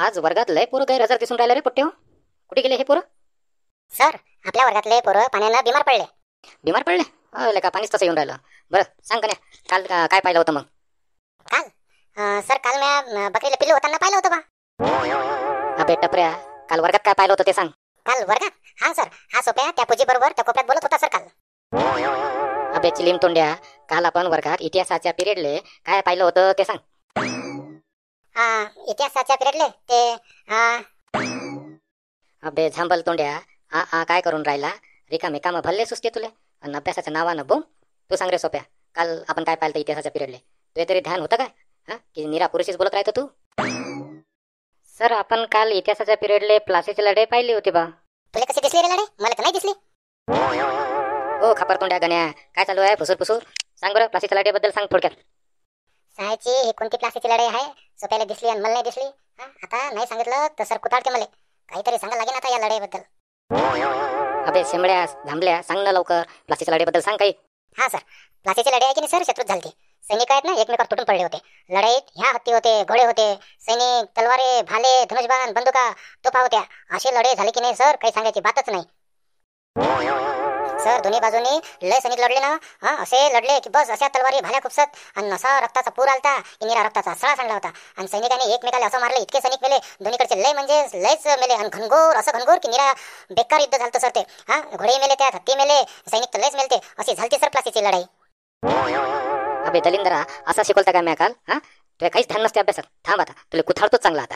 आज वर्गात लय पोरं गैरहजर दिसून राहिले रे पोट्टे. कुठे गेले हे पोरं? सर, आपल्या वर्गातले पोरं पाण्यानं बिमार पडले. बिमार पडले? अरे का पाणीच तसं येऊन राहिलं. बरं सांग कन्या, काल काय पाहिलं होतं मग? काल सर, काल मी बकरीला पिल्लू होताना पाहिलं होतं बा. अबे टपऱ्या, काल वर्गात काय पाहिलं होतं ते सांग. काल वर्गात? हा सर, हा सोप्या त्या पूजी बरोबर त्या कोप्यात बोलत होता सर काल. अबे चिलीम तोंड्या, काल आपण वर्गात इतिहासाच्या पिरियडले काय पाहिलं होतं ते सांग. इतिहासाच्या पिरियडले ते अबे झांबल तोंड्या, काय करून राहिला? रिकामे कामं भल्ले सुस्ते तुले आणि अभ्यासाच्या नावानं बोम. तू सांग रे सोप्या, काल आपण काय पाहिलं इतिहासाच्या पिरियडले? तुझे तरी ध्यान होतं काय? की निरा पुरुषीच बोलत राहतो तू? सर, आपण काल इतिहासाच्या पिरियडले प्लासीची लढाई पाहिली होती बा. तुला कशी दिसली रे लढाई? मला तर नाही दिसली. ओ खापर तोंड्या गण्या, काय चालू आहे फुसूर फुसूर? सांग बरं, प्लासीच्या लढाईबद्दल सांग थोडक्यात. सायची ही कोणती प्लासीची लढाई आहे? सोप्याला दिसली आणि मला नाही दिसली. आता नाही सांगितलं तर सर कुताडते मला. काहीतरी सांगा लागेल आता या लढाईबद्दल. अबे शेंबड्या झांबल्या, सांग ना लवकर, प्लासीच्या लढाईबद्दल सांग काही. हा सर, प्लासीची लढाई आहे की नाही सर, शत्रूत झालती. सैनिक आहेत ना, एकमेकावर तुटून पडले होते. लढाईत ह्या हत्ती होते, घोडे होते, सैनिक, तलवारे, भाले, धनुष्यबाण, बंदुका, तोफा होत्या. अशी लढाई झाली की नाही सर, काही सांगायची बातच नाही. सर, दोन्ही बाजूनी लय सैनिक लढले ना. असे लढले की बस अशा तलवारी भाल्या खुपसत आणि असा रक्ताचा पूर आलता की निरा रक्ताचा सळा सांडला होता. आणि सैनिकांनी एकमेकाला असं मारले, इतके सैनिक मेले दोन्हीकडचे, लय म्हणजे लयच मेले. आणि घनघोर असं घनघोर की निरा बेकार युद्ध झालं सर ते. घोडे मेले, त्यात हत्ती मेले, सैनिक तर लयच मेलते. अशी झालती सर प्लासीची लढाई. अबे दलिंदरा, असा शिकवता काय मी काल? तुला काहीच ध्यान नसते अभ्यासात. थांब आता, तुला कुथाळतोच चांगला आता.